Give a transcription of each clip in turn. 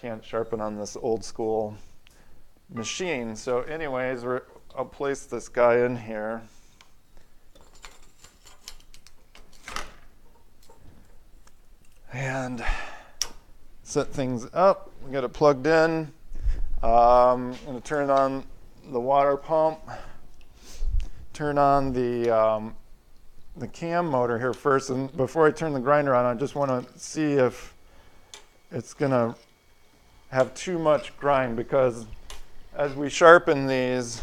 can't sharpen on this old school machine. So anyways, I'll place this guy in here. And set things up. We got it plugged in. I'm going to turn on the water pump. Turn on the cam motor here first. And before I turn the grinder on, I just want to see if it's going to have too much grind, because as we sharpen these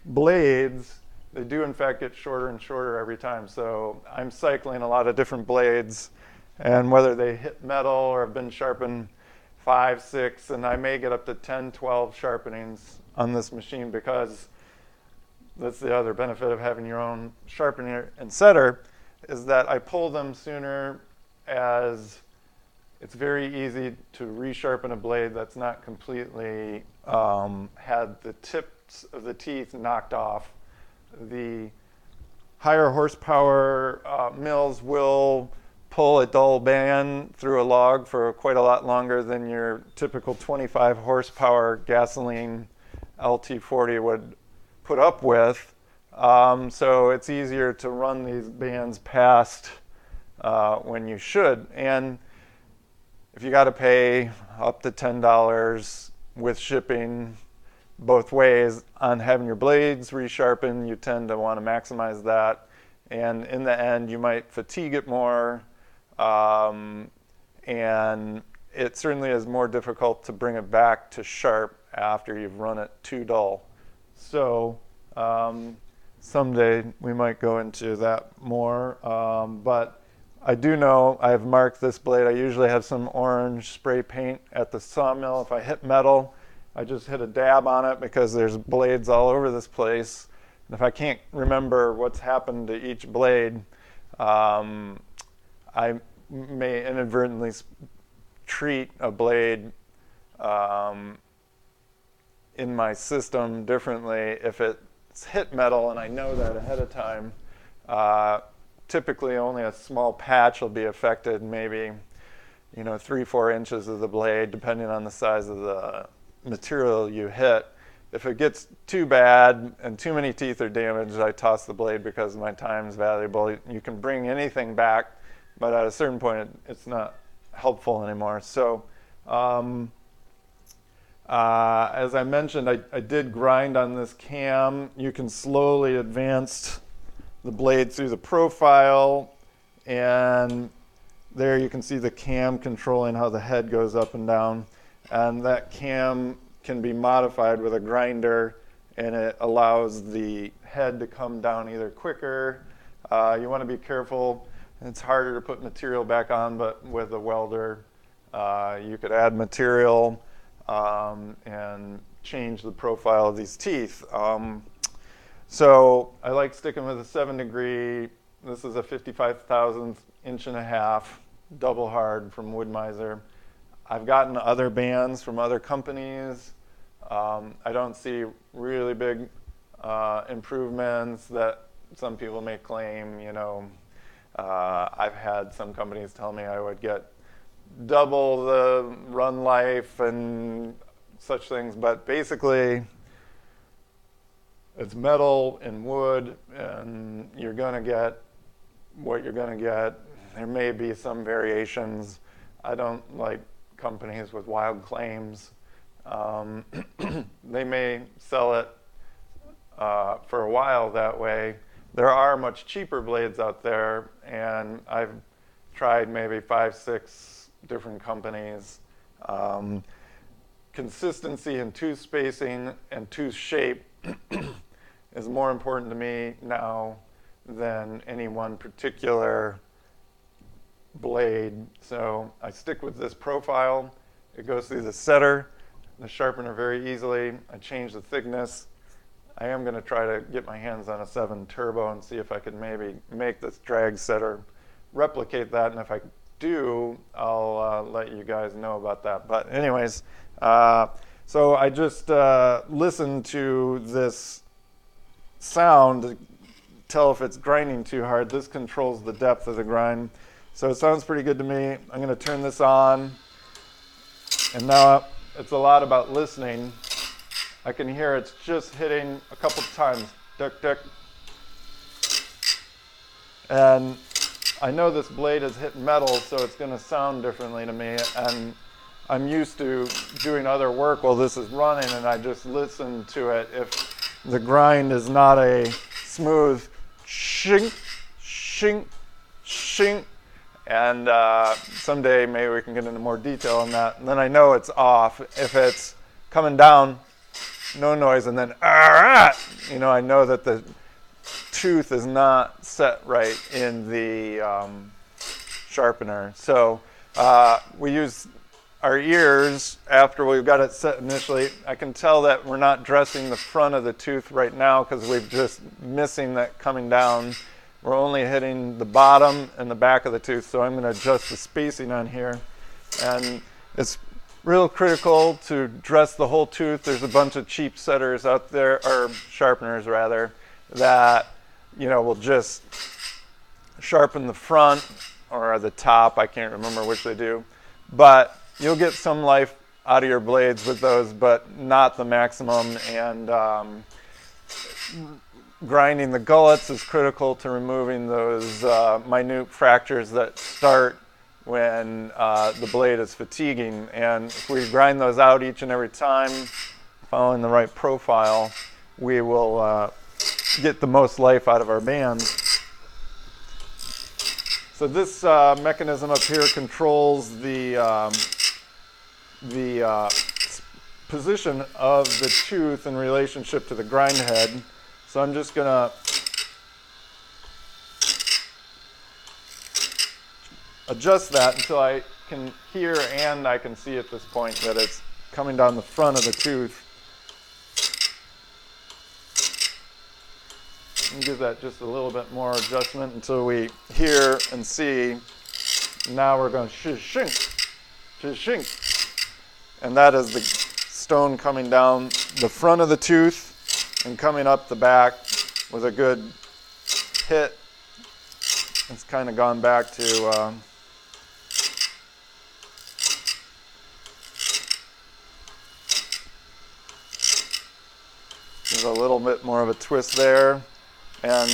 blades, they do in fact get shorter and shorter every time. So I'm cycling a lot of different blades, and whether they hit metal or have been sharpened 5, 6, and I may get up to 10, 12 sharpenings on this machine, because that's the other benefit of having your own sharpener and setter, is that I pull them sooner, as it's very easy to resharpen a blade that's not completely had the tips of the teeth knocked off. The higher horsepower mills will pull a dull band through a log for quite a lot longer than your typical 25 horsepower gasoline LT40 would put up with. So it's easier to run these bands past when you should. And if you got to pay up to $10 with shipping both ways on having your blades resharpened, you tend to want to maximize that. And in the end, you might fatigue it more. And it certainly is more difficult to bring it back to sharp after you've run it too dull. So someday we might go into that more. But I do know I've marked this blade. I usually have some orange spray paint at the sawmill. If I hit metal, I just hit a dab on it, because there's blades all over this place. And if I can't remember what's happened to each blade, I may inadvertently treat a blade in my system differently if it's hit metal and I know that ahead of time. Typically only a small patch will be affected, maybe 3-4 inches of the blade, depending on the size of the material you hit. If it gets too bad and too many teeth are damaged, I toss the blade, because my time is valuable. You can bring anything back, but at a certain point it's not helpful anymore. So as I mentioned, I did grind on this cam. You can slowly advance the blade through the profile, and there you can see the cam controlling how the head goes up and down. And that cam can be modified with a grinder, and it allows the head to come down either quicker. You want to be careful. It's harder to put material back on, but with a welder, you could add material and change the profile of these teeth. So I like sticking with a 7 degree. This is a 55/1000 inch and a half double hard from Woodmizer. I've gotten other bands from other companies. I don't see really big improvements that some people may claim. I've had some companies tell me I would get double the run life and such things, but basically it's metal and wood, and you're going to get what you're going to get. There may be some variations. I don't like companies with wild claims. They may sell it for a while that way. There are much cheaper blades out there, and I've tried maybe 5, 6 different companies. Consistency in tooth spacing and tooth shape is more important to me now than any one particular blade. So I stick with this profile. It goes through the setter, the sharpener very easily. I change the thickness. I am going to try to get my hands on a 7 turbo and see if I can maybe make this drag setter replicate that. And if I do, I'll let you guys know about that. But anyways, so I just listened to this sound to tell if it's grinding too hard. This controls the depth of the grind. So it sounds pretty good to me. I'm going to turn this on. And now it's a lot about listening. I can hear it's just hitting a couple times, duck, duck. And I know this blade is hitting metal, so it's going to sound differently to me. And I'm used to doing other work while this is running, and I just listen to it. If the grind is not a smooth shink, shink, shink, and someday maybe we can get into more detail on that. And then I know it's off. If it's coming down, no noise, and then you know, I know that the tooth is not set right in the sharpener. So we use our ears after we've got it set initially. I can tell that we're not dressing the front of the tooth right now because we're just missing that coming down. We're only hitting the bottom and the back of the tooth, so I'm going to adjust the spacing on here. And it's real critical to dress the whole tooth. There's a bunch of cheap setters out there, or sharpeners rather, that, you know, will just sharpen the front or the top. I can't remember which they do. But you'll get some life out of your blades with those, but not the maximum. And grinding the gullets is critical to removing those minute fractures that start when the blade is fatiguing. And if we grind those out each and every time, following the right profile, we will get the most life out of our band. So this mechanism up here controls the position of the tooth in relationship to the grind head. So I'm just going to adjust that until I can hear and I can see at this point that it's coming down the front of the tooth. And give that just a little bit more adjustment until we hear and see. Now we're going shink, shink. And that is the stone coming down the front of the tooth and coming up the back with a good hit. It's kind of gone back to there's a little bit more of a twist there. And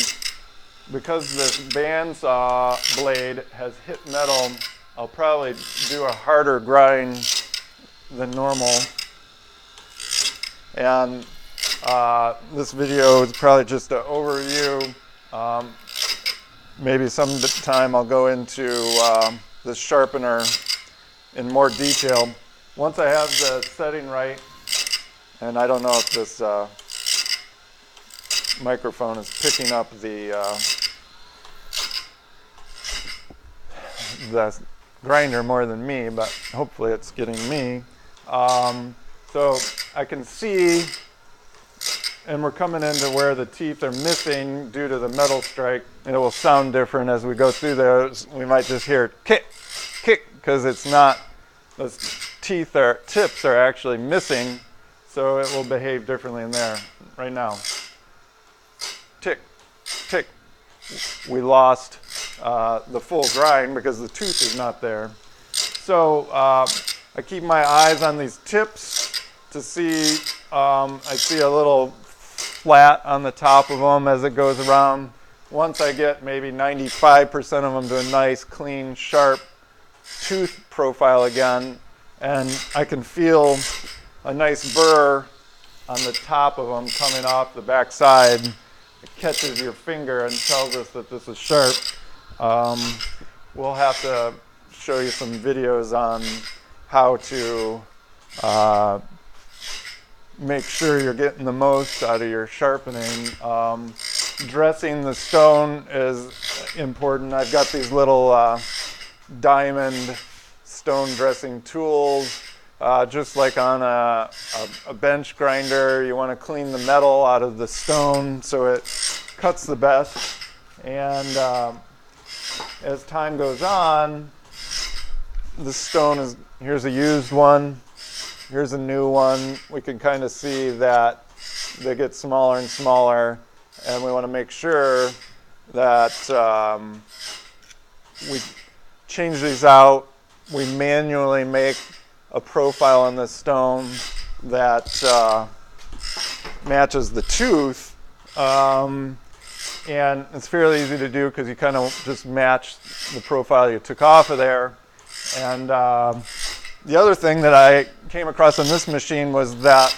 because this bandsaw blade has hit metal, I'll probably do a harder grind than normal. And this video is probably just an overview. Maybe some time I'll go into this sharpener in more detail. Once I have the setting right, and I don't know if this microphone is picking up the grinder more than me, but hopefully it's getting me. So I can see, and we're coming into where the teeth are missing due to the metal strike, and it will sound different as we go through those. We might just hear kick, kick, because it's not, those tips are actually missing, so it will behave differently in there. Right now, tick, tick. We lost the full grind because the tooth is not there. So I keep my eyes on these tips to see, I see a little flat on the top of them as it goes around. Once I get maybe 95% of them to a nice, clean, sharp tooth profile again, and I can feel a nice burr on the top of them coming off the back side. It catches your finger and tells us that this is sharp. We'll have to show you some videos on how to make sure you're getting the most out of your sharpening. Dressing the stone is important. I've got these little diamond stone dressing tools. Just like on a bench grinder, you want to clean the metal out of the stone so it cuts the best. And as time goes on, the stone is, here's a used one, here's a new one. We can kind of see that they get smaller and smaller, and we want to make sure that we change these out. We manually make a profile on this stone that matches the tooth. And it's fairly easy to do because you kind of just match the profile you took off of there. And the other thing that I came across on this machine was that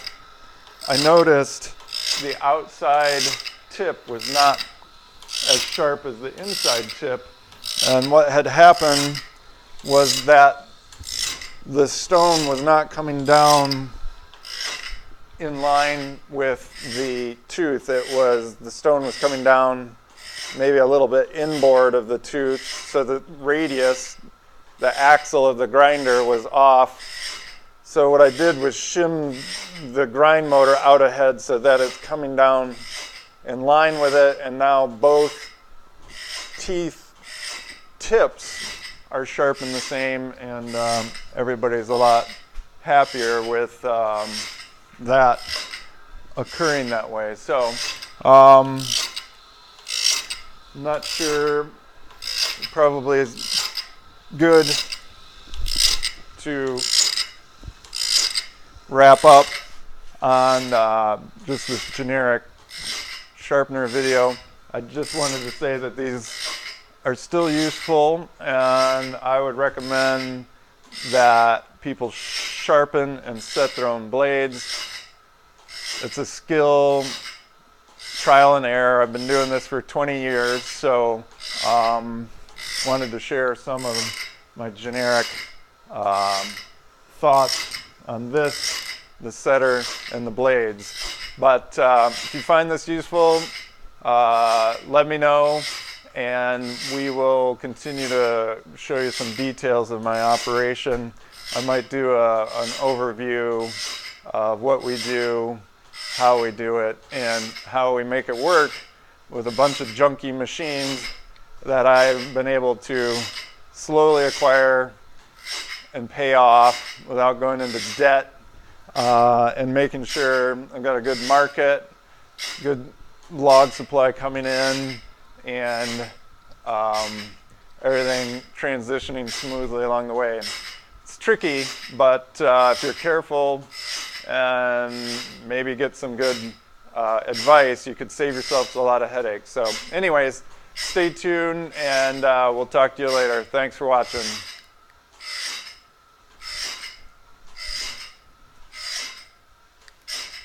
I noticed the outside tip was not as sharp as the inside tip. And what had happened was that the stone was not coming down in line with the tooth. The stone was coming down maybe a little bit inboard of the tooth, so the radius, the axle of the grinder was off. So what I did was shim the grind motor out ahead so that it's coming down in line with it, and now both teeth tips are sharpened the same, and everybody's a lot happier with that occurring that way. So I'm not sure, probably is good to wrap up on just this generic sharpener video. I just wanted to say that these are still useful, and I would recommend that people sharpen and set their own blades. It's a skill, trial and error. I've been doing this for 20 years, so wanted to share some of my generic thoughts on this, the setter, and the blades. But if you find this useful, let me know, and we will continue to show you some details of my operation. I might do an overview of what we do, how we do it, and how we make it work with a bunch of junky machines that I've been able to slowly acquire and pay off without going into debt, and making sure I've got a good market, good log supply coming in, and everything transitioning smoothly along the way. It's tricky, but if you're careful and maybe get some good advice, you could save yourself a lot of headaches. So anyways, stay tuned, and we'll talk to you later. Thanks for watching.